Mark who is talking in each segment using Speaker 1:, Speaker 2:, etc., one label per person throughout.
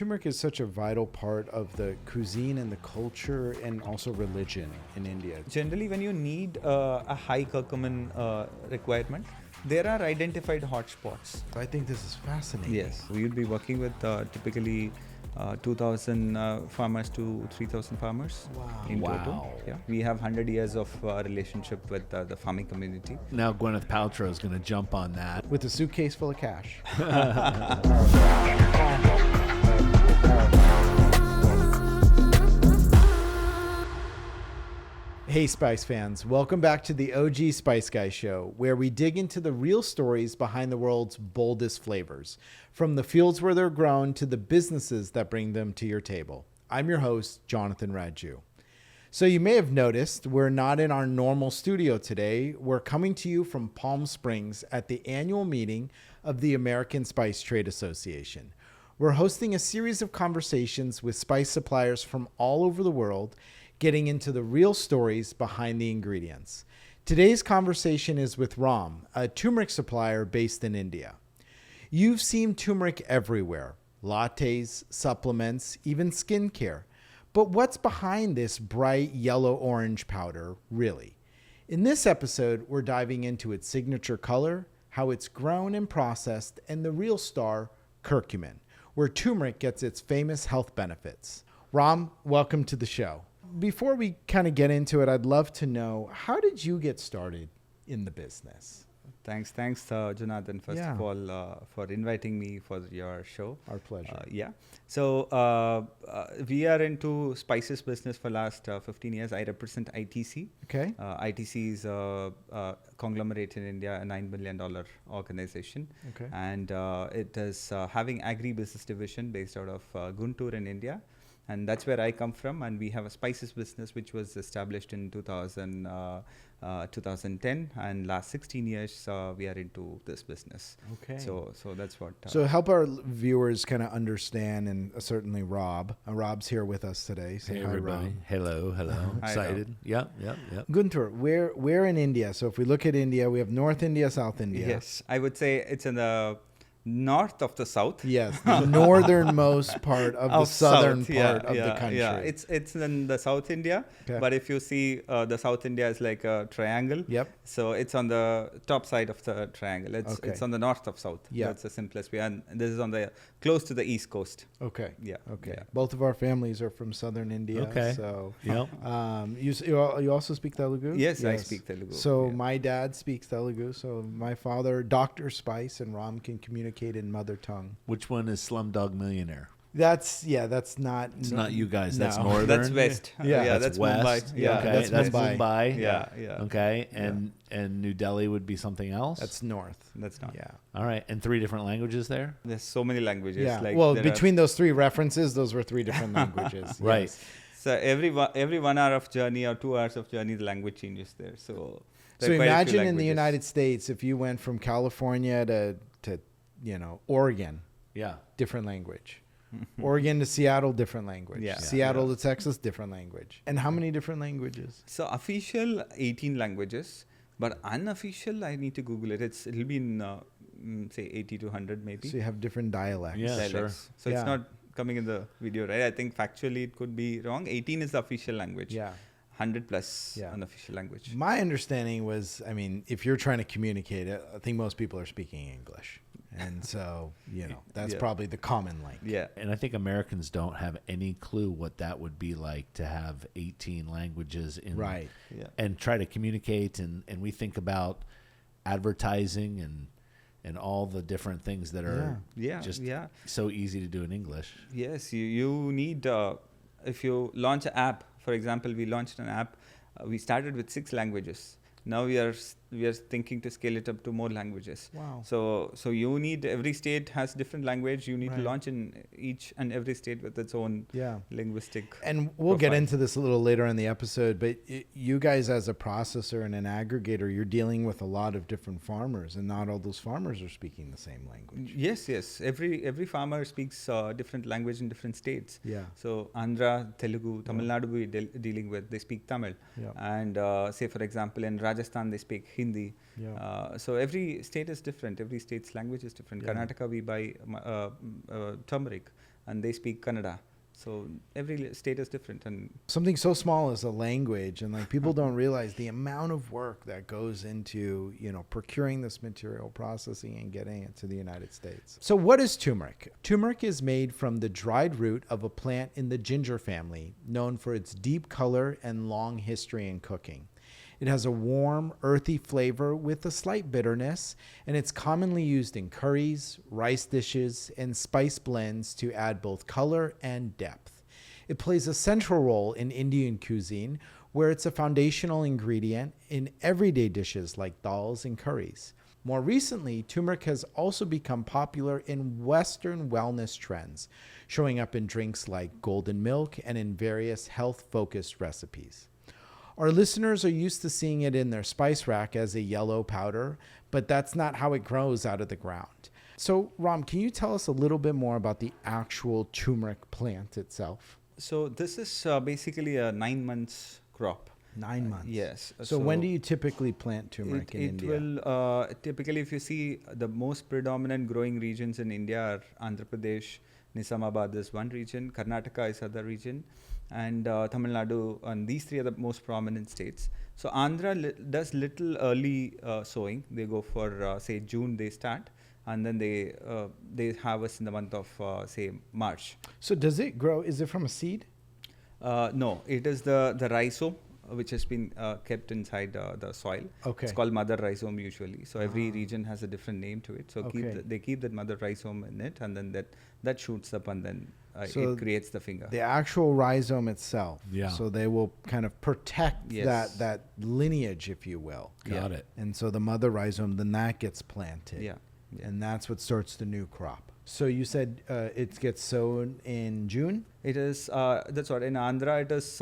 Speaker 1: turmeric is such a vital part of the cuisine and the culture and also religion in India.
Speaker 2: Generally, when you need a high curcumin requirement, there are identified hotspots.
Speaker 1: I think this is fascinating.
Speaker 2: Yes, we will be working with typically 2,000 farmers to 3,000 farmers in total. Yeah, we have 100 years of relationship with the farming community.
Speaker 3: Now Gwyneth Paltrow is going to jump on that.
Speaker 1: With a suitcase full of cash. Hey Spice fans, welcome back to the OG Spice Guy Show, where we dig into the real stories behind the world's boldest flavors, from the fields where they're grown to the businesses that bring them to your table. I'm your host, Jonathan Raju. So you may have noticed we're not in our normal studio today. We're coming to you from Palm Springs at the annual meeting of the American Spice Trade Association. We're hosting a series of conversations with spice suppliers from all over the world, getting into the real stories behind the ingredients. Today's conversation is with Ram, a turmeric supplier based in India. You've seen turmeric everywhere, lattes, supplements, even skincare. But what's behind this bright yellow-orange powder, really? In this episode, we're diving into its signature color, how it's grown and processed, and the real star, curcumin, where turmeric gets its famous health benefits. Ram, welcome to the show. Before we kind of get into it, I'd love to know, how did you get started in the business?
Speaker 2: Thanks, Jonathan, first of all, for inviting me for your show.
Speaker 1: Our pleasure.
Speaker 2: So we are into spices business for last 15 years. I represent ITC.
Speaker 1: Okay.
Speaker 2: ITC is a conglomerate in India, a $9 billion organization.
Speaker 1: Okay.
Speaker 2: And it is having agri-business division based out of Guntur in India. And that's where I come from. And we have a spices business which was established in 2010. And last 16 years, we are into this business.
Speaker 1: Okay.
Speaker 2: So that's what.
Speaker 1: So help our viewers kind of understand, and certainly Rob. Rob's here with us today. Say
Speaker 3: Hey
Speaker 1: hi,
Speaker 3: everybody.
Speaker 1: Rob.
Speaker 3: Hello.
Speaker 2: Hi,
Speaker 3: Excited. Yep.
Speaker 1: Guntur, where in India? So if we look at India, we have North India, South India.
Speaker 2: Yes, I would say it's in the north of the south.
Speaker 1: Yes, the northernmost part of the southern part of the country.
Speaker 2: Yeah, it's in the South India. Okay. But if you see the South India is like a triangle.
Speaker 1: Yep.
Speaker 2: So it's on the top side of the triangle. It's on the north of south.
Speaker 1: Yeah.
Speaker 2: That's the simplest way. And this is on the close to the east coast.
Speaker 1: Okay.
Speaker 2: Yeah.
Speaker 1: Okay.
Speaker 2: Yeah.
Speaker 1: Both of our families are from southern India.
Speaker 3: Okay.
Speaker 1: So
Speaker 3: Yep.
Speaker 1: you also speak Telugu?
Speaker 2: Yes, I speak Telugu.
Speaker 1: So my dad speaks Telugu. So my father, Dr. Spice, and Ram can communicate in mother tongue.
Speaker 3: Which one is Slumdog Millionaire?
Speaker 1: That's not.
Speaker 3: It's not you guys. That's
Speaker 1: No.
Speaker 3: northern.
Speaker 2: That's west.
Speaker 1: Yeah.
Speaker 2: That's
Speaker 3: west.
Speaker 2: Mumbai. Yeah.
Speaker 3: Okay.
Speaker 1: That's
Speaker 3: Mumbai.
Speaker 1: Mumbai.
Speaker 2: Yeah.
Speaker 3: Okay. And New Delhi would be something else.
Speaker 1: That's north.
Speaker 2: That's not.
Speaker 1: Yeah.
Speaker 3: All right. And 3 different languages there.
Speaker 2: There's so many languages.
Speaker 1: Yeah.
Speaker 2: Like
Speaker 1: Well,
Speaker 2: there
Speaker 1: between those 3 references, those were 3 different languages.
Speaker 3: Right.
Speaker 1: Yes.
Speaker 2: So every 1 hour of journey or 2 hours of journey, the language changes there. So
Speaker 1: Imagine in the United States, if you went from California to Oregon, different language. Oregon to Seattle, different language.
Speaker 2: Yeah.
Speaker 1: Seattle to Texas, different language. And how many different languages?
Speaker 2: So official 18 languages, but unofficial I need to Google it. It'll be in say 80 to 100 maybe.
Speaker 1: So you have different dialects.
Speaker 3: Yeah,
Speaker 2: dialects.
Speaker 3: sure.
Speaker 2: So it's not coming in the video, right? I think factually it could be wrong. 18 is the official language.
Speaker 1: Yeah.
Speaker 2: 100 plus unofficial language.
Speaker 1: My understanding was, if you're trying to communicate it, I think most people are speaking English. And so, that's probably the common link.
Speaker 2: Yeah.
Speaker 3: And I think Americans don't have any clue what that would be like to have 18 languages in
Speaker 1: Right.
Speaker 2: Yeah.
Speaker 3: and try to communicate. And we think about advertising and all the different things that are so easy to do in English.
Speaker 2: Yes, you need, if you launch an app, for example, we launched an app, we started with 6 languages. Now we are thinking to scale it up to more languages.
Speaker 1: Wow.
Speaker 2: So you need, every state has different language. You need to launch in each and every state with its own linguistic
Speaker 1: And we'll get into this a little later in the episode, but you guys as a processor and an aggregator, you're dealing with a lot of different farmers, and not all those farmers are speaking the same language.
Speaker 2: Yes. Every farmer speaks different language in different states.
Speaker 1: Yeah.
Speaker 2: So Andhra, Telugu, Tamil Nadu we dealing with, they speak Tamil.
Speaker 1: Yeah.
Speaker 2: And say for example in Rajasthan they speak Hindi.
Speaker 1: Yeah.
Speaker 2: So every state is different. Every state's language is different.
Speaker 1: Yeah.
Speaker 2: Karnataka we buy turmeric, and they speak Kannada. So every state is different, and
Speaker 1: something so small as a language, and like people don't realize the amount of work that goes into, you know, procuring this material, processing and getting it to the United States. So what is turmeric? Turmeric is made from the dried root of a plant in the ginger family, known for its deep color and long history in cooking. It has a warm, earthy flavor with a slight bitterness, and it's commonly used in curries, rice dishes, and spice blends to add both color and depth. It plays a central role in Indian cuisine, where it's a foundational ingredient in everyday dishes like dals and curries. More recently, turmeric has also become popular in Western wellness trends, showing up in drinks like golden milk and in various health-focused recipes. Our listeners are used to seeing it in their spice rack as a yellow powder, but that's not how it grows out of the ground. So, Ram, can you tell us a little bit more about the actual turmeric plant itself?
Speaker 2: So this is basically a 9 months crop.
Speaker 1: 9 months.
Speaker 2: Yes.
Speaker 1: So when do you typically plant turmeric in India?
Speaker 2: It will typically, if you see, the most predominant growing regions in India are Andhra Pradesh, Nizamabad is one region, Karnataka is other region, and Tamil Nadu, and these three are the most prominent states. So Andhra does little early sowing. They go for say June they start, and then they harvest in the month of say March.
Speaker 1: So does it grow? Is it from a seed?
Speaker 2: No, it is the rhizome which has been kept inside the soil.
Speaker 1: Okay.
Speaker 2: It's called mother rhizome usually. So every region has a different name to it. So they keep that mother rhizome in it, and then that shoots up, and then it creates the finger.
Speaker 1: The actual rhizome itself.
Speaker 3: Yeah.
Speaker 1: So they will kind of protect that lineage, if you will.
Speaker 3: Got it.
Speaker 1: And so the mother rhizome, then that gets planted.
Speaker 2: Yeah.
Speaker 1: And that's what starts the new crop. So you said it gets sown in June?
Speaker 2: It is, that's what, in Andhra it is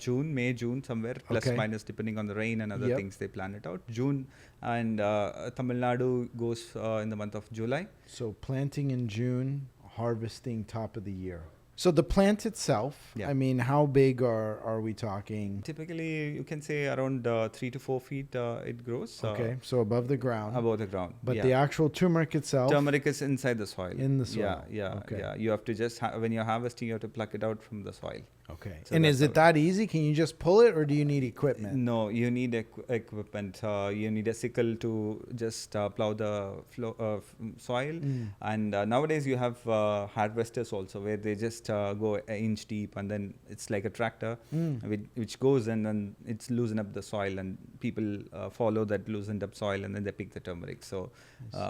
Speaker 2: May, June somewhere, plus minus depending on the rain and other things they plan it out. June, and Tamil Nadu goes in the month of July.
Speaker 1: So planting in June, harvesting top of the year. So the plant itself, I mean, how big are we talking?
Speaker 2: Typically, you can say around 3 to 4 feet it grows.
Speaker 1: Okay, so above the ground.
Speaker 2: Above the ground.
Speaker 1: But the actual turmeric itself?
Speaker 2: Turmeric is inside the soil.
Speaker 1: In the soil.
Speaker 2: Yeah. You have to just, when you're harvesting, you have to pluck it out from the soil.
Speaker 1: Okay. So and is it that easy? Can you just pull it, or do you need equipment?
Speaker 2: No, you need equipment. You need a sickle to just plow the soil. And nowadays you have harvesters also, where they just go an inch deep, and then it's like a tractor which goes and then it's loosen up the soil, and people follow that loosened up soil, and then they pick the turmeric. So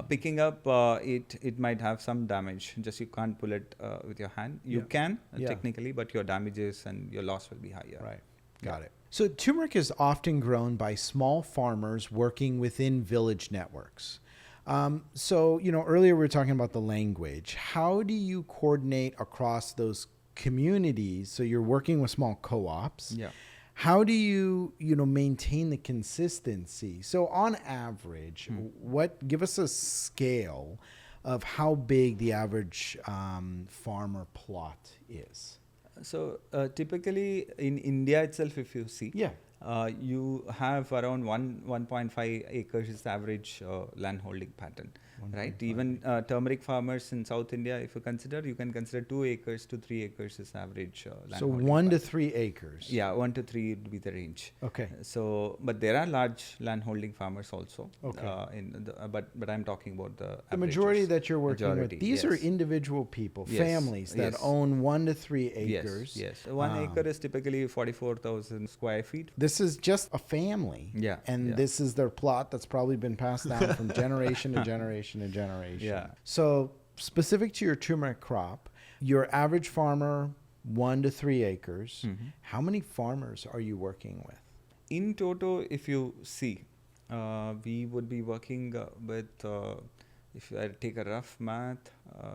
Speaker 2: picking up it might have some damage. Just you can't pull it with your hand. You can technically, but your damages and your loss will be higher.
Speaker 1: Right. Got it. So turmeric is often grown by small farmers working within village networks. So, you know, earlier we were talking about the language. How do you coordinate across those communities? So you're working with small co-ops.
Speaker 2: Yeah.
Speaker 1: How do you maintain the consistency? So on average, give us a scale of how big the average farmer plot is.
Speaker 2: So typically in India itself, if you see, you have around 1.5 acres is the average land holding pattern, right? Even turmeric farmers in South India, if you can consider 2 acres to 3 acres is average land holding.
Speaker 1: So 1 to 3 acres.
Speaker 2: Yeah, 1 to 3 would be the range.
Speaker 1: Okay.
Speaker 2: So, but there are large land holding farmers also.
Speaker 1: Okay.
Speaker 2: But I'm talking about the
Speaker 1: majority that you're working with. These are individual people, families that own 1 to 3 acres.
Speaker 2: Yes. 1 acre is typically 44,000 square feet.
Speaker 1: This is just a family.
Speaker 2: Yeah.
Speaker 1: And this is their plot that's probably been passed down from generation to generation to generation.
Speaker 2: Yeah.
Speaker 1: So specific to your turmeric crop, your average farmer, 1 to 3 acres. How many farmers are you working with?
Speaker 2: In total, if you see, we would be working with, if I take a rough math,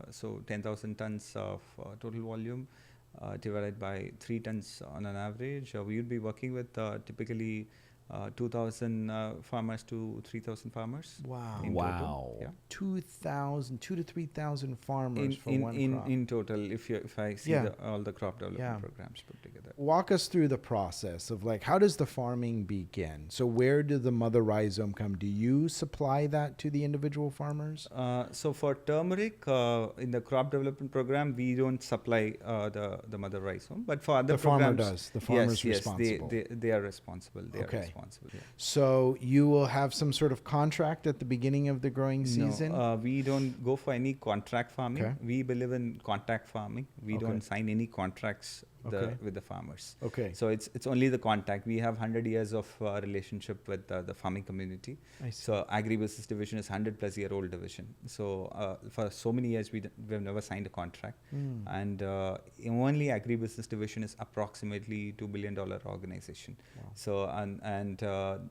Speaker 2: so 10,000 tons of total volume divided by 3 tons on an average. We would be working with typically 2,000 farmers to 3,000 farmers.
Speaker 1: Wow.
Speaker 2: In total. Yeah.
Speaker 1: 2,000 to 3,000 farmers for one crop.
Speaker 2: In total, if I see all the crop development programs put together.
Speaker 1: Walk us through the process of like, how does the farming begin? So where did the mother rhizome come? Do you supply that to the individual farmers?
Speaker 2: So for turmeric, in the crop development program, we don't supply the mother rhizome, but for other programs,
Speaker 1: farmer does. The farmer's responsible.
Speaker 2: They are responsible. They are responsible. Yeah.
Speaker 1: So you will have some sort of contract at the beginning of the growing season?
Speaker 2: No, we don't go for any contract farming. Okay. We believe in contact farming. We don't sign any contracts with the farmers.
Speaker 1: Okay.
Speaker 2: So it's only the contact. We have 100 years of relationship with the farming community. So agribusiness division is 100+ year old division. So for so many years we've never signed a contract. And only agribusiness division is approximately $2 billion organization. Wow. So and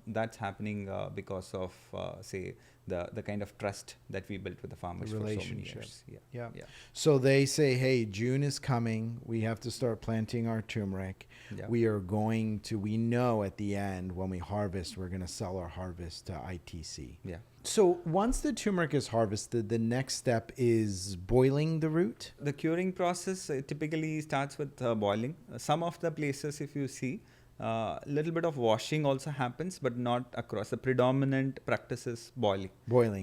Speaker 2: that's happening because of say the kind of trust that we built with the farmers for so many years.
Speaker 1: Yeah. So they say, hey, June is coming. We have to start planting our turmeric. Yeah. We know at the end when we harvest, we're going to sell our harvest to ITC.
Speaker 2: Yeah.
Speaker 1: So once the turmeric is harvested, the next step is boiling the root?
Speaker 2: The curing process typically starts with boiling. Some of the places, if you see, little bit of washing also happens, but not across. The predominant practice is boiling.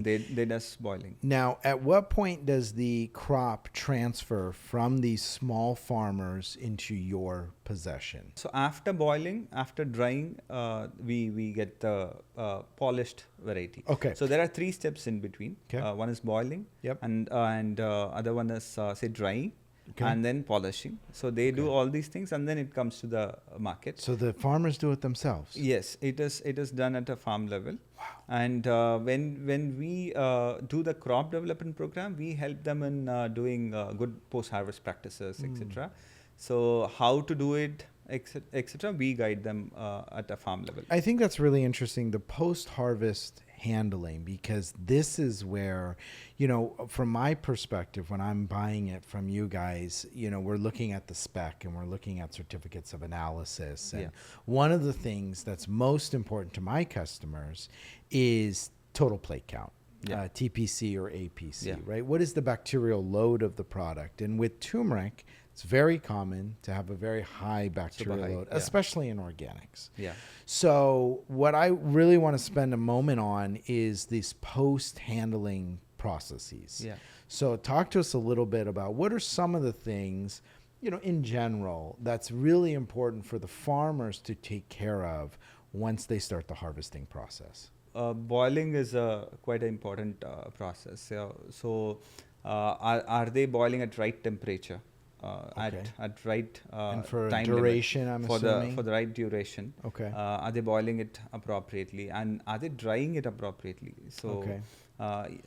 Speaker 2: They does boiling.
Speaker 1: Now, at what point does the crop transfer from these small farmers into your possession?
Speaker 2: So after boiling, after drying, we get the polished variety.
Speaker 1: Okay.
Speaker 2: So there are 3 steps in between. Okay. One is boiling.
Speaker 1: Yep.
Speaker 2: And other one is say drying. Okay. And then polishing. So they do all these things, and then it comes to the market.
Speaker 1: So the farmers do it themselves?
Speaker 2: Yes, it is done at a farm level.
Speaker 1: Wow.
Speaker 2: And when we do the crop development program, we help them in doing good post-harvest practices, etc. So how to do it, etc. We guide them at a farm level.
Speaker 1: I think that's really interesting, the post-harvest handling, because this is where, from my perspective, when I'm buying it from you guys, we're looking at the spec and we're looking at certificates of analysis. And one of the things that's most important to my customers is total plate count. TPC or APC, right? What is the bacterial load of the product? And with turmeric, it's very common to have a very high bacterial load, especially in organics.
Speaker 2: Yeah.
Speaker 1: So what I really want to spend a moment on is these post-handling processes.
Speaker 2: Yeah.
Speaker 1: So talk to us a little bit about what are some of the things, in general, that's really important for the farmers to take care of once they start the harvesting process.
Speaker 2: Boiling is quite an important process. So are they boiling at right temperature? At right
Speaker 1: and for
Speaker 2: time
Speaker 1: duration,
Speaker 2: limit,
Speaker 1: I'm assuming?
Speaker 2: For the right duration.
Speaker 1: Okay.
Speaker 2: Are they boiling it appropriately, and are they drying it appropriately? So,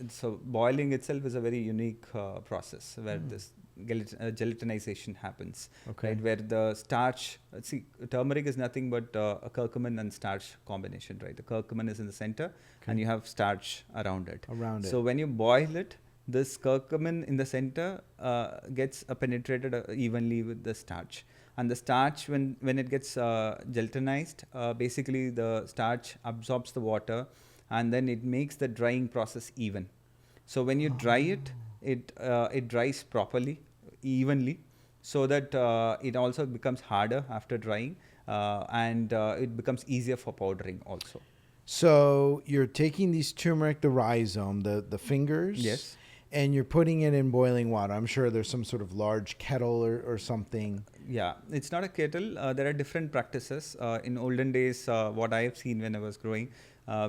Speaker 2: so boiling itself is a very unique process where this gelatinization happens.
Speaker 1: Okay.
Speaker 2: Right, where the starch. Turmeric is nothing but a curcumin and starch combination. Right, the curcumin is in the center, and you have starch around it. So when you boil it, this curcumin in the center gets penetrated evenly with the starch. And the starch, when it gets gelatinized, basically the starch absorbs the water, and then it makes the drying process even. So when you dry it, it dries properly, evenly, so that it also becomes harder after drying, and it becomes easier for powdering also.
Speaker 1: So you're taking these turmeric, the rhizome, the fingers.
Speaker 2: Yes.
Speaker 1: And you're putting it in boiling water. I'm sure there's some sort of large kettle or something.
Speaker 2: Yeah, it's not a kettle. There are different practices. In olden days, what I have seen when I was growing,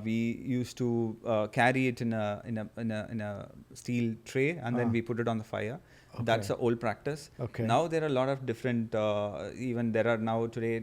Speaker 2: we used to carry it in a steel tray, and then we put it on the fire. Okay. That's an old practice.
Speaker 1: Okay.
Speaker 2: Now there are a lot of different. Even there are now today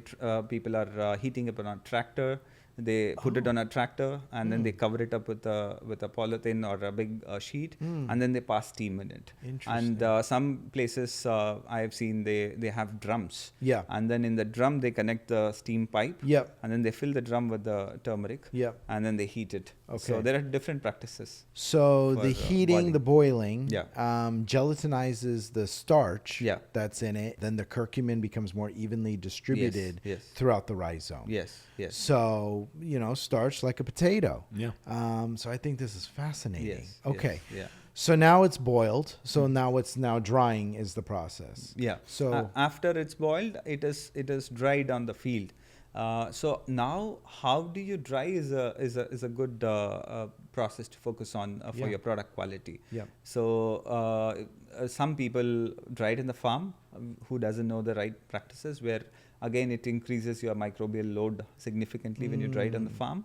Speaker 2: people are heating up on a tractor. They put it on a tractor, and then they cover it up with a polythene or a big sheet, and then they pass steam in it.
Speaker 1: Interesting.
Speaker 2: And some places I have seen they have drums.
Speaker 1: Yeah.
Speaker 2: And then in the drum they connect the steam pipe.
Speaker 1: Yep.
Speaker 2: And then they fill the drum with the turmeric.
Speaker 1: Yep.
Speaker 2: And then they heat it.
Speaker 1: Okay.
Speaker 2: So there are different practices.
Speaker 1: So the heating, the boiling, gelatinizes the starch that's in it. Then the curcumin becomes more evenly distributed throughout the rhizome.
Speaker 2: Yes.
Speaker 1: So starch like a potato.
Speaker 3: Yeah.
Speaker 1: So I think this is fascinating.
Speaker 2: Yes.
Speaker 1: Okay.
Speaker 2: Yes, yeah.
Speaker 1: So now it's boiled. So now it's drying is the process.
Speaker 2: Yeah.
Speaker 1: So
Speaker 2: after it's boiled, it is dried on the field. So now, how do you dry is a good process to focus on for your product quality.
Speaker 1: Yeah.
Speaker 2: So some people dry it in the farm who doesn't know the right practices, where again it increases your microbial load significantly when you dry it on the farm,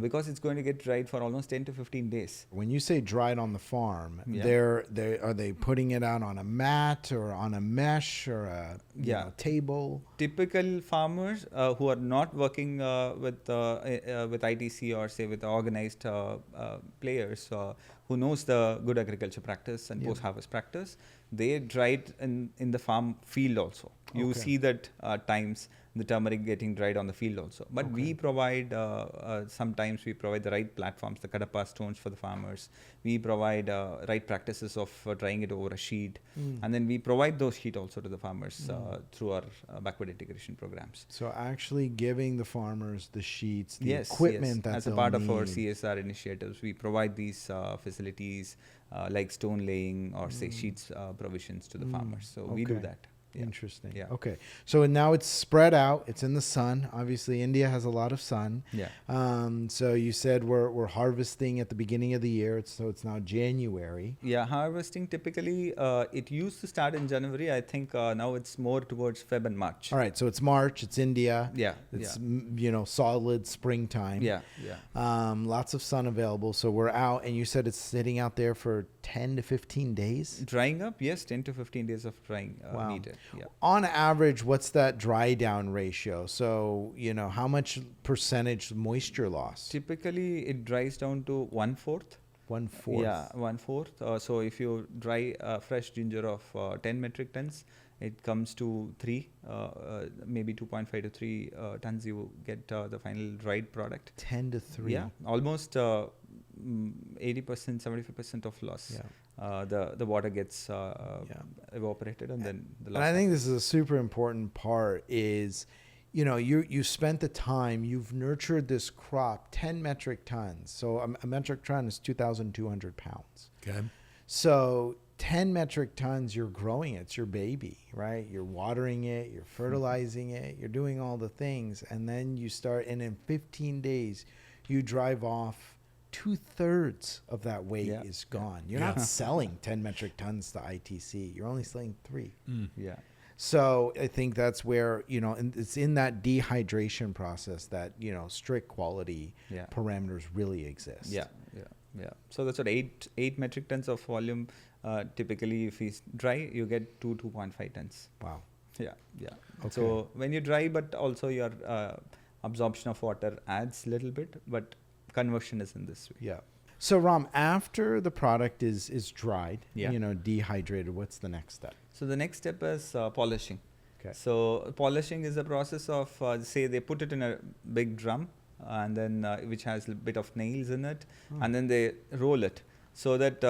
Speaker 2: because it's going to get dried for almost 10 to 15 days.
Speaker 1: when you say dried on the farm,
Speaker 2: Yeah.
Speaker 1: are they putting it out on a mat or on a mesh or a table?
Speaker 2: Typical farmers who are not working with ITC or say with organized players who knows the good agriculture practice and post-harvest practice, they dry it in the farm field also. You see that times the turmeric getting dried on the field also. But we provide, sometimes we provide the right platforms, the kadapa stones for the farmers. We provide right practices of drying it over a sheet. And then we provide those sheet also to the farmers through our backward integration programs.
Speaker 1: So actually giving the farmers the sheets, the equipment that
Speaker 2: as a part of our CSR initiatives, we provide these facilities like stone laying or say sheets provisions to the farmers. So we do that. Yeah.
Speaker 1: Interesting.
Speaker 2: Yeah.
Speaker 1: Okay. So now it's spread out. It's in the sun. Obviously, India has a lot of sun.
Speaker 2: Yeah.
Speaker 1: So you said we're harvesting at the beginning of the year. So it's now January.
Speaker 2: Yeah. Harvesting typically it used to start in January. I think now it's more towards Feb and March.
Speaker 1: All right. So it's March. It's India.
Speaker 2: Yeah.
Speaker 1: It's solid springtime.
Speaker 2: Yeah. Yeah.
Speaker 1: Lots of sun available. So we're out, and you said it's sitting out there for 10 to 15 days.
Speaker 2: Drying up, yes, 10 to 15 days of drying needed. Yeah.
Speaker 1: On average, what's that dry down ratio? So, how much percentage moisture loss?
Speaker 2: Typically, it dries down to 1/4.
Speaker 1: 1/4.
Speaker 2: Yeah, 1/4. So if you dry fresh ginger of 10 metric tons, it comes to 3, maybe 2.5 to 3 tons. You get the final dried product.
Speaker 1: 10 to 3.
Speaker 2: Yeah, almost 80%, 75% of loss.
Speaker 1: Yeah.
Speaker 2: The water gets evaporated, and then the loss.
Speaker 1: And I think this is a super important part is, you spent the time, you've nurtured this crop, 10 metric tons. So a metric ton is 2,200 pounds.
Speaker 3: Okay.
Speaker 1: So 10 metric tons, you're growing it. It's your baby, right? You're watering it, you're fertilizing it, you're doing all the things. And then you start, and in 15 days, you drive off 2/3 of that weight is gone. You're not selling 10 metric tons to ITC. You're only selling 3.
Speaker 2: Yeah.
Speaker 1: So I think that's where, and it's in that dehydration process that, strict quality parameters really exist.
Speaker 2: Yeah. So that's what 8 metric tons of volume. Typically, if it's dry, you get 2.5 tons.
Speaker 1: Wow.
Speaker 2: Yeah.
Speaker 1: Okay.
Speaker 2: So when you dry, but also your absorption of water adds a little bit, but conversion is in this way.
Speaker 1: Yeah. So Ram, after the product is dried,
Speaker 2: Yeah.
Speaker 1: Dehydrated, what's the next step?
Speaker 2: So the next step is polishing.
Speaker 1: Okay.
Speaker 2: So polishing is a process of say they put it in a big drum, and then which has a bit of nails in it, and then they roll it. So that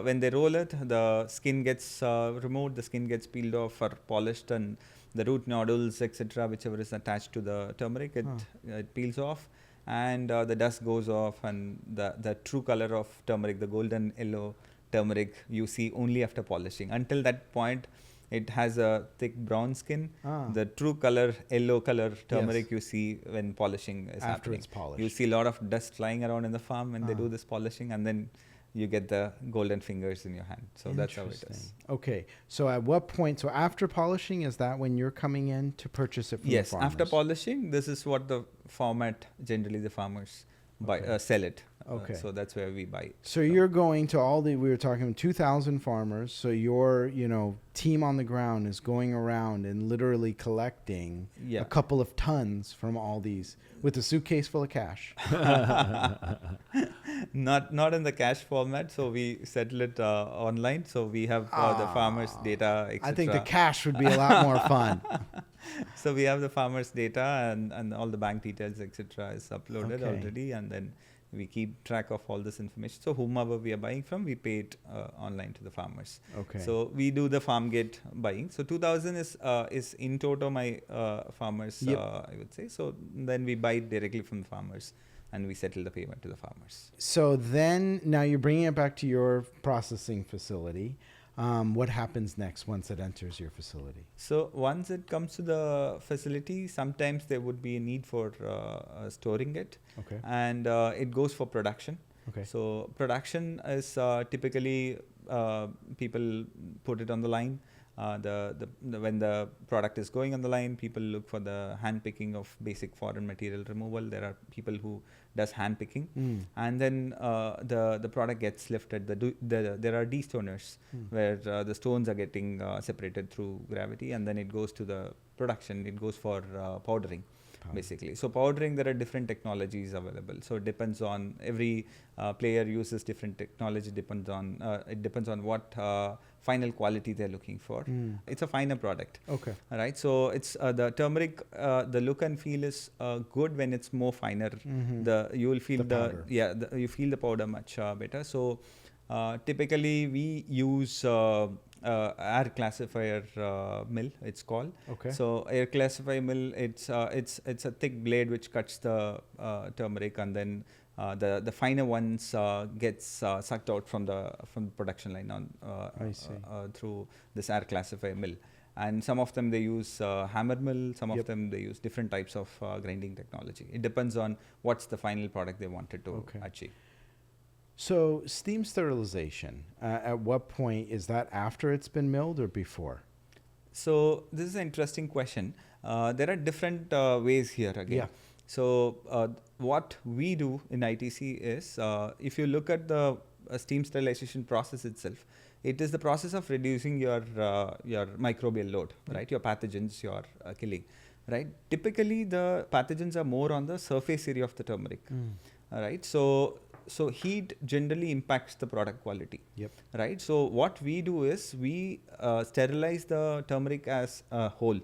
Speaker 2: when they roll it, the skin gets removed, the skin gets peeled off or polished, and the root nodules, etc., whichever is attached to the turmeric, it peels off. And the dust goes off, and the true color of turmeric, the golden yellow turmeric, you see only after polishing. Until that point, it has a thick brown skin. The true color, yellow color turmeric, you see when polishing is
Speaker 1: after
Speaker 2: happening.
Speaker 1: it's polished.
Speaker 2: You see a lot of dust flying around in the farm when they do this polishing, and then you get the golden fingers in your hand. So that's how it is.
Speaker 1: Okay. So at what point, so after polishing, is that when you're coming in to purchase it from the farmers?
Speaker 2: Yes, after polishing, this is what the format generally the farmers buy, sell it.
Speaker 1: Okay.
Speaker 2: So that's where we buy it.
Speaker 1: So you're going to we were talking 2,000 farmers. So your, team on the ground is going around and literally collecting a couple of tons from all these with a suitcase full of cash.
Speaker 2: Not in the cash format. So we settle it online. So we have the farmers' data, etc.
Speaker 1: I think the cash would be a lot more fun.
Speaker 2: So we have the farmers' data and all the bank details, etc. is uploaded already, and then We keep track of all this information. So whomever we are buying from, we pay it online to the farmers.
Speaker 1: Okay.
Speaker 2: So we do the farm gate buying. So 2,000 is in total my farmers, I would say. So then we buy it directly from the farmers and we settle the payment to the farmers.
Speaker 1: So then now you're bringing it back to your processing facility. What happens next once it enters your facility?
Speaker 2: So once it comes to the facility, sometimes there would be a need for storing it.
Speaker 1: Okay.
Speaker 2: And it goes for production.
Speaker 1: Okay.
Speaker 2: So production is typically people put it on the line. When the product is going on the line, people look for the hand picking of basic foreign material removal. There are people who does hand picking, and then the product gets lifted. There are destoners where the stones are getting separated through gravity, and then it goes to the production. It goes for powdering. Basically, so powdering, there are different technologies available. So it depends on every player uses different technology. It depends on what final quality they're looking for. It's a finer product.
Speaker 1: Okay.
Speaker 2: All right. So it's the turmeric. The look and feel is good when it's more finer. You will feel you feel the powder much better. So typically we use air classifier mill, it's called.
Speaker 1: Okay.
Speaker 2: So air classifier mill, it's a thick blade which cuts the turmeric, and then the finer ones gets sucked out from the production line through this air classifier mill. And some of them they use hammer mill, some of them they use different types of grinding technology. It depends on what's the final product they wanted to achieve.
Speaker 1: So steam sterilization, at what point is that, after it's been milled or before?
Speaker 2: So this is an interesting question. There are different ways here again.
Speaker 1: Yeah.
Speaker 2: So what we do in ITC is, if you look at the steam sterilization process itself, it is the process of reducing your microbial load, right? Your pathogens you're killing, right? Typically, the pathogens are more on the surface area of the turmeric, all right? So heat generally impacts the product quality, right? So what we do is we sterilize the turmeric as a whole,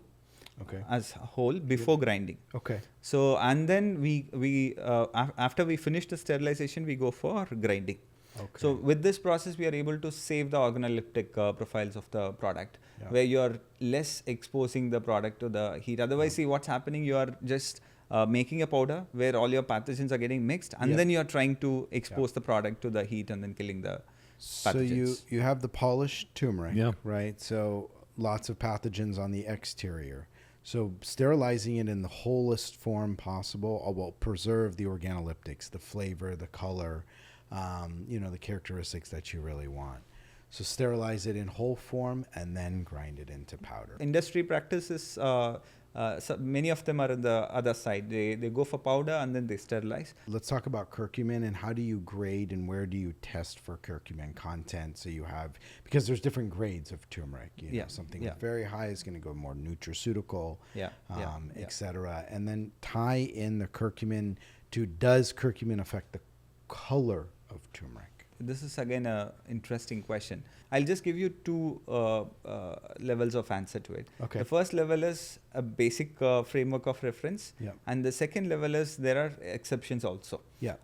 Speaker 2: before grinding. Okay. So and then we after we finish the sterilization, we go for grinding. Okay. So with this process, we are able to save the organoleptic profiles of the product, where you are less exposing the product to the heat. Otherwise, see what's happening, you are just making a powder where all your pathogens are getting mixed, and then you are trying to expose the product to the heat and then killing the pathogens.
Speaker 1: So you have the polished turmeric, right? So lots of pathogens on the exterior. So sterilizing it in the wholest form possible will preserve the organoleptics, the flavor, the color, the characteristics that you really want. So sterilize it in whole form and then grind it into powder.
Speaker 2: Industry practices, so many of them are on the other side. They go for powder and then they sterilize.
Speaker 1: Let's talk about curcumin, and how do you grade and where do you test for curcumin content? So you have, because there's different grades of turmeric. Something with very high is going to go more nutraceutical, et cetera. And then tie in the curcumin to, does curcumin affect the color of turmeric?
Speaker 2: This is again an interesting question. I'll just give you two levels of answer to it. Okay. The first level is a basic framework of reference, and the second level is there are exceptions also. Yeah.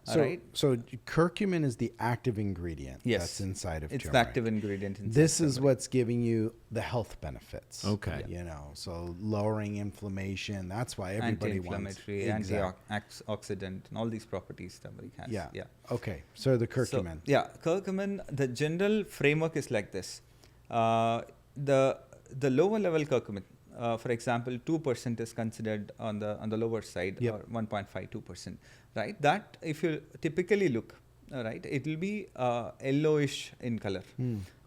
Speaker 1: So curcumin is the active ingredient that's inside of turmeric.
Speaker 2: It's the active ingredient inside.
Speaker 1: This is what's giving you the health benefits. Okay. So lowering inflammation. That's why everybody wants.
Speaker 2: Anti-inflammatory, antioxidant, and all these properties turmeric has.
Speaker 1: Yeah. Okay. So the curcumin.
Speaker 2: Curcumin, the general framework is like this. The lower level curcumin, for example, 2% is considered on the lower side, or 1.52%, right? That, if you typically look, right, it will be yellowish in color,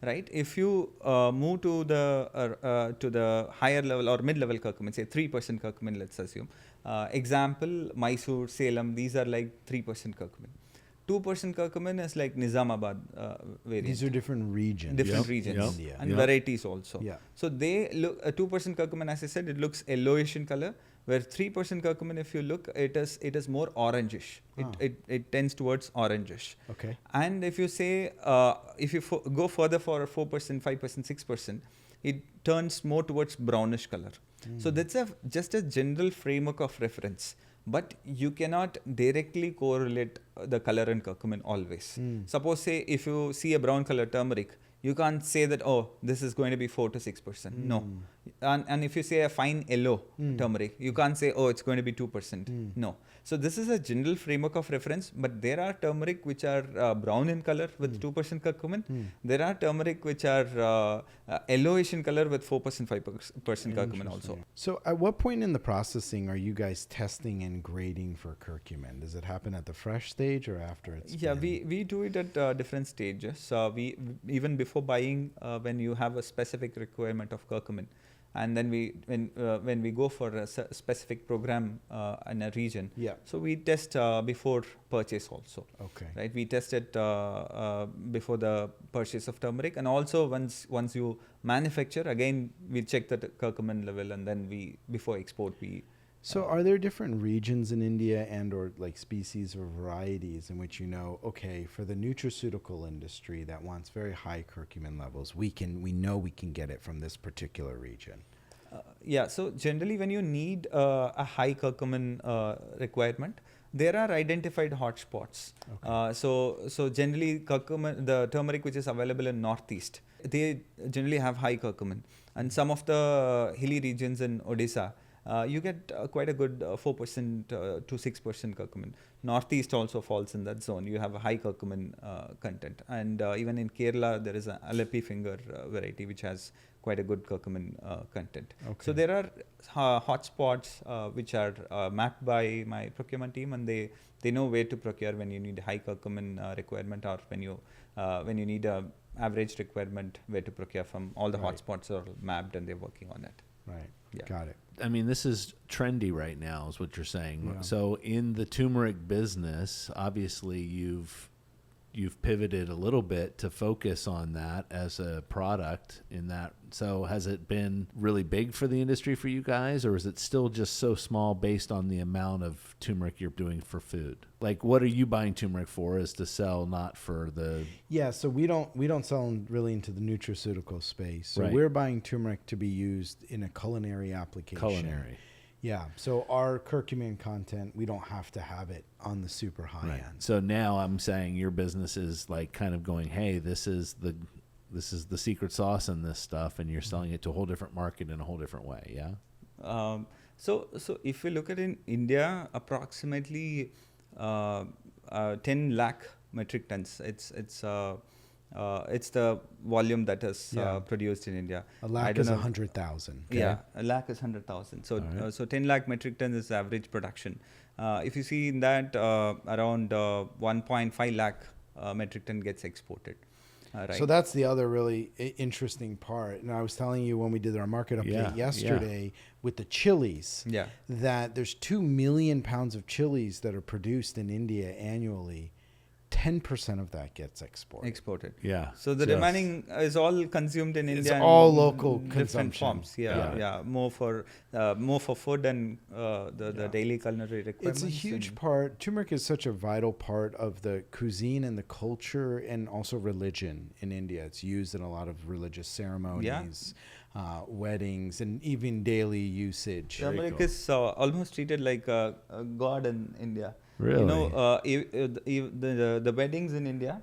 Speaker 2: right? If you move to the higher level or mid-level curcumin, say 3% curcumin, let's assume. Example, Mysore, Salem, these are like 3% curcumin. 2% curcumin is like Nizamabad variant.
Speaker 1: These are different regions.
Speaker 2: Different regions.
Speaker 1: In India.
Speaker 2: And varieties also. So they look, 2% curcumin, as I said, it looks yellowish in color, where 3% curcumin, if you look, it is more orangish. It tends towards orangish. Okay. And if you say, if you go further for 4%, 5%, 6%, it turns more towards brownish color. So that's just a general framework of reference. but you cannot directly correlate the color and curcumin always. Suppose say if you see a brown color turmeric, you can't say that, oh, this is going to be 4 to 6%. No. And if you say a fine yellow turmeric, you can't say, oh, it's going to be 2%. No. So this is a general framework of reference, but there are turmeric which are brown in color with 2% curcumin. There are turmeric which are yellowish in color with 4%, 5% curcumin also.
Speaker 1: So at what point in the processing are you guys testing and grading for curcumin? Does it happen at the fresh stage or after it's
Speaker 2: we do it at different stages. We even before buying, when you have a specific requirement of curcumin, and then when we go for a specific program in a region, so we test before purchase also.
Speaker 1: Okay.
Speaker 2: Right, we test it before the purchase of turmeric, and also once you manufacture, again we check the curcumin level, and then before export we.
Speaker 1: So are there different regions in India and or like species or varieties in which okay, for the nutraceutical industry that wants very high curcumin levels, we know we can get it from this particular region?
Speaker 2: So generally when you need a high curcumin requirement, there are identified hotspots. Okay. So generally curcumin, the turmeric which is available in Northeast, they generally have high curcumin, and some of the hilly regions in Odisha, you get quite a good 4% to 6% curcumin. Northeast also falls in that zone. You have a high curcumin content. And even in Kerala, there is an Aleppi finger variety which has quite a good curcumin content. Okay. So there are hotspots which are mapped by my procurement team, and they know where to procure when you need high curcumin requirement, or when you need a average requirement, where to procure from. All the hotspots are mapped and they're working on it.
Speaker 1: Right. Yeah. Got it.
Speaker 3: I mean, this is trendy right now, is what you're saying.
Speaker 1: Yeah.
Speaker 3: So in the turmeric business, obviously you've pivoted a little bit to focus on that as a product in that. So has it been really big for the industry for you guys, or is it still just so small based on the amount of turmeric you're doing for food? Like, what are you buying turmeric for? Is to sell, not for the...
Speaker 1: Yeah, so we don't sell really into the nutraceutical space. So we're buying turmeric to be used in a culinary application.
Speaker 3: Culinary.
Speaker 1: Yeah, so our curcumin content, we don't have to have it on the super high end.
Speaker 3: So now I'm saying your business is like kind of going, hey, this is the secret sauce in this stuff, and you're selling it to a whole different market in a whole different way, yeah?
Speaker 2: So if we look at in India, approximately 10 lakh metric tons. It's the volume that is produced in India.
Speaker 1: A lakh is 100,000.
Speaker 2: Okay? Yeah, a lakh is 100,000. So so 10 lakh metric tons is average production. If you see in that, around 1.5 lakh metric ton gets exported. Right.
Speaker 1: So that's the other really interesting part. And I was telling you when we did our market update yesterday with the chilies, that there's 2 million pounds of chilies that are produced in India annually. 10% of that gets exported.
Speaker 3: Yeah.
Speaker 2: So the remaining is all consumed in India.
Speaker 1: It's all local
Speaker 2: different forms. More for food and the daily culinary requirements.
Speaker 1: It's a huge part. Turmeric is such a vital part of the cuisine and the culture, and also religion in India. It's used in a lot of religious ceremonies, weddings, and even daily usage.
Speaker 2: Turmeric is almost treated like a god in India.
Speaker 3: Really?
Speaker 2: The weddings in India,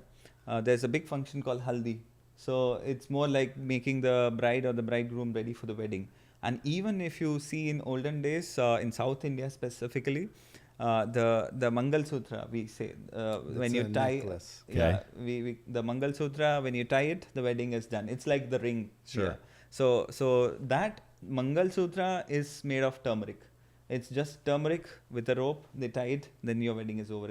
Speaker 2: there's a big function called haldi. So it's more like making the bride or the bridegroom ready for the wedding. And even if you see in olden days, in South India specifically, the Mangal Sutra, we say, when you tie, the Mangal Sutra, when you tie it, the wedding is done. It's like the ring.
Speaker 3: Sure.
Speaker 2: Yeah. So that Mangal Sutra is made of turmeric. It's just turmeric with a rope. They tie it, then your wedding is over.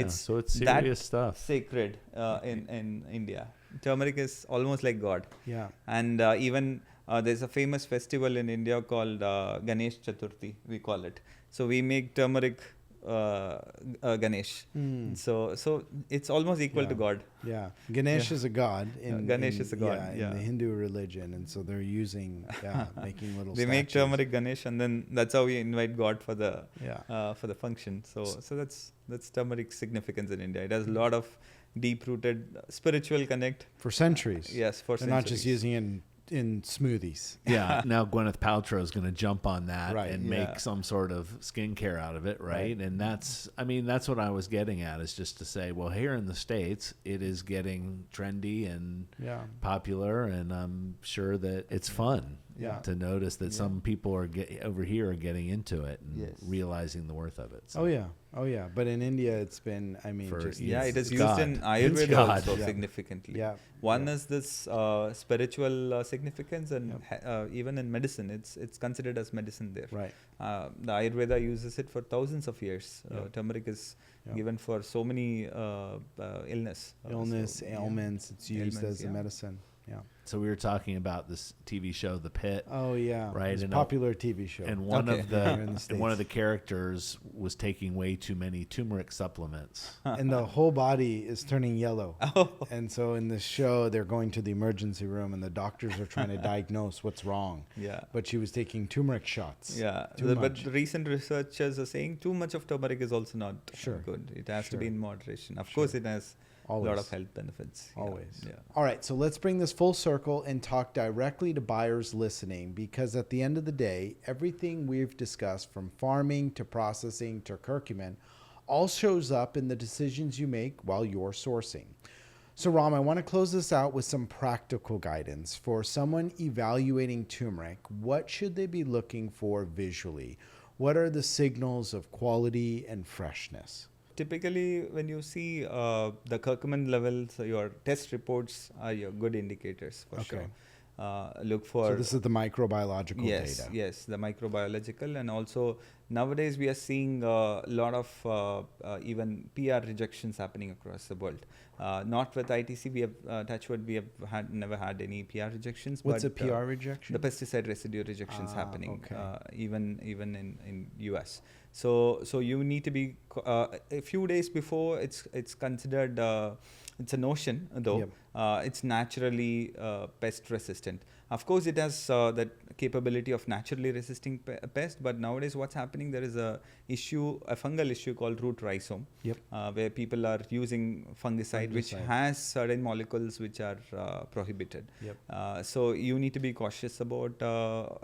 Speaker 3: So it's serious stuff.
Speaker 2: Sacred in India. Turmeric is almost like God.
Speaker 1: Yeah.
Speaker 2: And even there's a famous festival in India called Ganesh Chaturthi, we call it. So we make turmeric Ganesh. So it's almost equal to God.
Speaker 1: Yeah. Ganesh is a god.
Speaker 2: Ganesh is a god.
Speaker 1: In the Hindu religion. And so they're using, making little
Speaker 2: They
Speaker 1: statues.
Speaker 2: make turmeric Ganesh, and then that's how we invite God for the function. So that's turmeric's significance in India. It has a lot of deep-rooted spiritual connect.
Speaker 1: For centuries.
Speaker 2: Yes, for
Speaker 1: They're
Speaker 2: centuries.
Speaker 1: not just using it in smoothies.
Speaker 3: Yeah. Now Gwyneth Paltrow is going to jump on that
Speaker 1: Right.
Speaker 3: and
Speaker 2: Yeah.
Speaker 3: make some sort of skincare out of it, right? And that's what I was getting at, is just to say, well, here in the States, it is getting trendy and popular, and I'm sure that it's fun to notice that some people are over here are getting into it and realizing the worth of it. So.
Speaker 1: Oh yeah. But in India, it's been, I mean,
Speaker 2: it is used
Speaker 3: God.
Speaker 2: in
Speaker 3: It's
Speaker 2: Ayurveda
Speaker 3: God.
Speaker 2: also
Speaker 1: Yeah.
Speaker 2: significantly.
Speaker 1: Yeah.
Speaker 2: One is this spiritual significance, and even in medicine, it's considered as medicine there.
Speaker 1: Right.
Speaker 2: The Ayurveda uses it for thousands of years. Turmeric is given for so many illness.
Speaker 1: Ailments. It's used
Speaker 2: Ailments,
Speaker 1: as a medicine. Yeah.
Speaker 3: So we were talking about this TV show, The Pit.
Speaker 1: Oh yeah.
Speaker 3: Right.
Speaker 1: It's a
Speaker 3: And
Speaker 1: popular TV show.
Speaker 3: And one
Speaker 2: Okay.
Speaker 3: of
Speaker 1: Here in the
Speaker 3: the
Speaker 1: States.
Speaker 3: one of the characters was taking way too many turmeric supplements.
Speaker 1: And the whole body is turning yellow.
Speaker 2: Oh.
Speaker 1: And so in this show, they're going to the emergency room, and the doctors are trying to diagnose what's wrong.
Speaker 2: Yeah.
Speaker 1: But she was taking turmeric shots.
Speaker 2: Yeah,
Speaker 1: Too
Speaker 2: but
Speaker 1: much.
Speaker 2: the recent researchers are saying too much of turmeric is also not good. It has to be in moderation. Of course, it has a lot
Speaker 1: Always.
Speaker 2: of health benefits.
Speaker 1: Always.
Speaker 2: Yeah.
Speaker 1: All right, so let's bring this full circle and talk directly to buyers listening, because at the end of the day, everything we've discussed, from farming to processing to curcumin, all shows up in the decisions you make while you're sourcing. So Ram, I want to close this out with some practical guidance. For someone evaluating turmeric, what should they be looking for visually? What are the signals of quality and freshness?
Speaker 2: Typically, when you see the curcumin levels, your test reports are your good indicators for sure. Look for.
Speaker 1: So this is the microbiological
Speaker 2: yes,
Speaker 1: data.
Speaker 2: Yes, the microbiological, and also nowadays we are seeing a lot of even PR rejections happening across the world. Not with ITC, we have touchwood, we have never had any PR rejections.
Speaker 1: What's
Speaker 2: but,
Speaker 1: a PR rejection?
Speaker 2: The pesticide residue rejections happening,
Speaker 1: okay.
Speaker 2: even in US. So you need to be a few days before it's considered. It's a notion, though.
Speaker 1: Yep.
Speaker 2: It's naturally pest resistant. Of course, it has that capability of naturally resisting pest. But nowadays, what's happening? There is a fungal issue called root rhizome, where people are using fungicide, which has certain molecules which are prohibited. So you need to be cautious about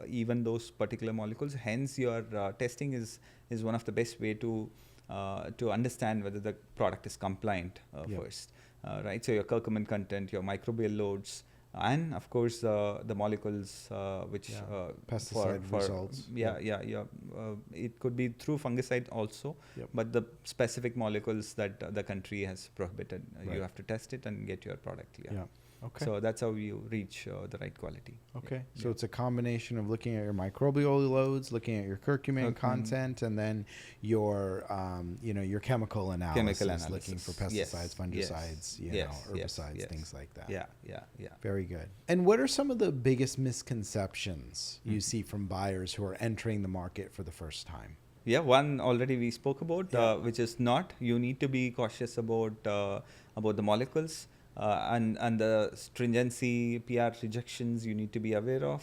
Speaker 2: even those particular molecules. Hence, your testing is one of the best way to understand whether the product is compliant first. Right, so your curcumin content, your microbial loads, and of course the molecules which
Speaker 1: pesticide results.
Speaker 2: It could be through fungicide also, but the specific molecules that the country has prohibited, you have to test it and get your product clear.
Speaker 1: Okay.
Speaker 2: So that's how you reach the right quality.
Speaker 1: Okay. So it's a combination of looking at your microbial loads, looking at your curcumin content, and then your your chemical analysis, looking for pesticides, fungicides, herbicides, things like that.
Speaker 2: Yeah.
Speaker 1: Very good. And what are some of the biggest misconceptions you see from buyers who are entering the market for the first time?
Speaker 2: Yeah, one already we spoke about, which is not. You need to be cautious about the molecules. And the stringency, PR rejections you need to be aware of,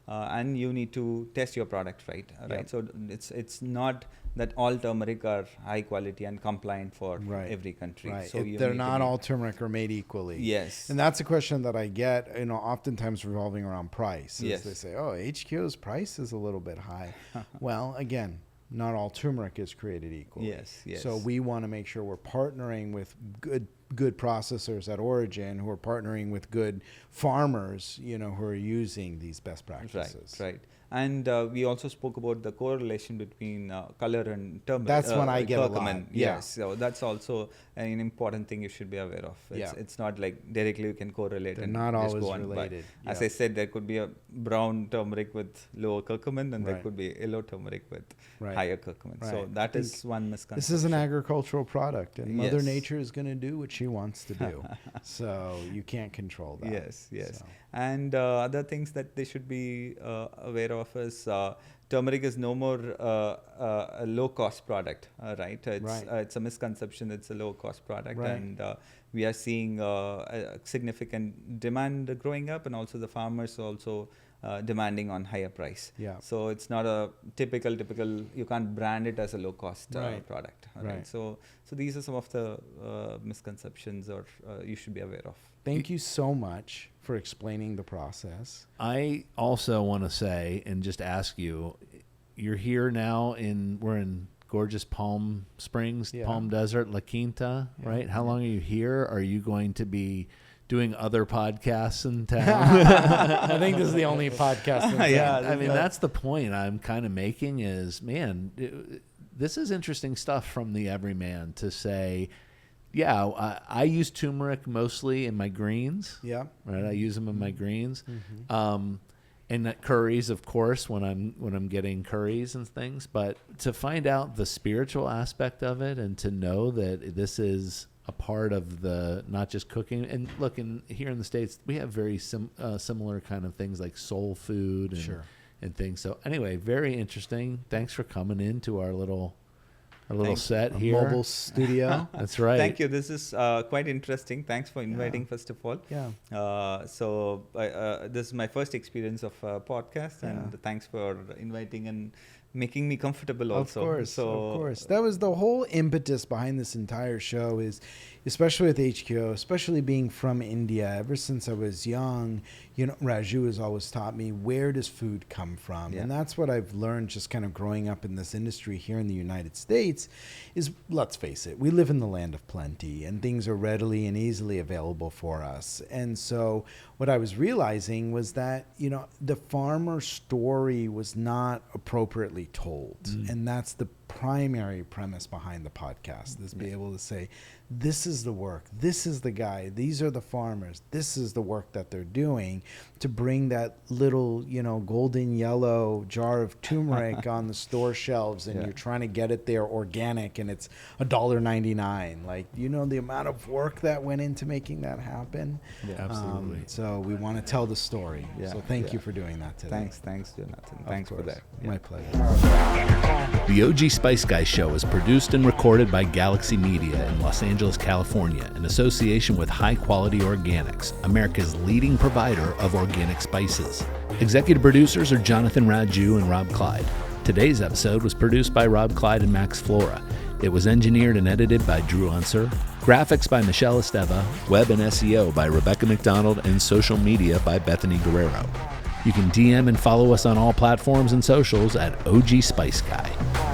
Speaker 2: and you need to test your product right. So it's not that all turmeric are high quality and compliant for every country.
Speaker 1: Right.
Speaker 2: So
Speaker 1: They're not all turmeric are made equally.
Speaker 2: Yes.
Speaker 1: And that's a question that I get, oftentimes revolving around price.
Speaker 2: Yes.
Speaker 1: They say, HQ's price is a little bit high. Well, again, not all turmeric is created equally.
Speaker 2: Yes.
Speaker 1: So we want to make sure we're partnering with good processors at origin, who are partnering with good farmers, who are using these best practices.
Speaker 2: Right. And we also spoke about the correlation between color and turmeric.
Speaker 1: That's when I get
Speaker 2: curcumin.
Speaker 1: a lot.
Speaker 2: Yes, so that's also an important thing you should be aware of. It's not like directly you can correlate.
Speaker 1: They're
Speaker 2: and
Speaker 1: not
Speaker 2: just
Speaker 1: always
Speaker 2: go on.
Speaker 1: related.
Speaker 2: But as I said, there could be a brown turmeric with lower curcumin, and there could be yellow turmeric with higher curcumin. So that is one misconception.
Speaker 1: This is an agricultural product, and Mother Nature is going to do what she wants to do. So you can't control that.
Speaker 2: Yes.
Speaker 1: So.
Speaker 2: And other things that they should be aware of is turmeric is no more a low-cost product, right? It's a misconception. It's a low-cost product, and we are seeing a significant demand growing up, and also the farmers also demanding on higher price.
Speaker 1: Yeah.
Speaker 2: So it's not a typical. You can't brand it as a low cost
Speaker 1: Right.
Speaker 2: product.
Speaker 1: Right.
Speaker 2: So these are some of the misconceptions or you should be aware of.
Speaker 1: Thank you so much for explaining the process.
Speaker 3: I also want to say and just ask you, you're here now we're in gorgeous Palm Springs,
Speaker 1: Yeah.
Speaker 3: Palm Desert, La Quinta,
Speaker 1: Yeah.
Speaker 3: right? How long are you here? Are you going to be doing other podcasts in town?
Speaker 1: I think this is the only podcast.
Speaker 3: I mean, that's the point I'm kind of making is, man, this is interesting stuff from the everyman to say, yeah, I use turmeric mostly in my greens.
Speaker 1: Yeah.
Speaker 3: Right. I use them in my greens.
Speaker 1: Mm-hmm.
Speaker 3: And that curries, of course, when I'm getting curries and things. But to find out the spiritual aspect of it and to know that this is a part of the not just cooking. And look, here in the States, we have very similar kind of things like soul food and,
Speaker 1: Sure.
Speaker 3: and things. So anyway, very interesting. Thanks for coming into our little set here.
Speaker 1: Mobile studio.
Speaker 3: That's right.
Speaker 2: Thank you. This is quite interesting. Thanks for inviting, first of all.
Speaker 1: Yeah.
Speaker 2: So this is my first experience of a podcast, and thanks for inviting and making me comfortable also.
Speaker 1: Of course. That was the whole impetus behind this entire show is, especially with HQO, especially being from India, ever since I was young, Raju has always taught me, where does food come from?
Speaker 2: Yeah.
Speaker 1: And that's what I've learned just kind of growing up in this industry here in the United States is, let's face it, we live in the land of plenty and things are readily and easily available for us. And so what I was realizing was that, the farmer story was not appropriately told. And that's the primary premise behind the podcast, is be able to say, this is the work, this is the guy, these are the farmers, this is the work that they're doing to bring that little, golden yellow jar of turmeric on the store shelves, and you're trying to get it there organic and it's $1.99. Like, the amount of work that went into making that happen.
Speaker 2: Yeah.
Speaker 3: Absolutely.
Speaker 1: So we want to tell the story.
Speaker 2: Yeah.
Speaker 1: So thank you for doing that today.
Speaker 2: Thanks, Jonathan.
Speaker 1: Of
Speaker 2: Thanks for
Speaker 1: course.
Speaker 2: that.
Speaker 1: My pleasure.
Speaker 3: The OG Spice Guy Show is produced and recorded by Galaxy Media in Los Angeles, California, in association with High Quality Organics, America's leading provider of organic spices. Executive producers are Jonathan Raju and Rob Clyde. Today's episode was produced by Rob Clyde and Max Flora. It was engineered and edited by Drew Unser. Graphics by Michelle Esteva. Web and SEO by Rebecca McDonald. And social media by Bethany Guerrero. You can DM and follow us on all platforms and socials at OG Spice Guy.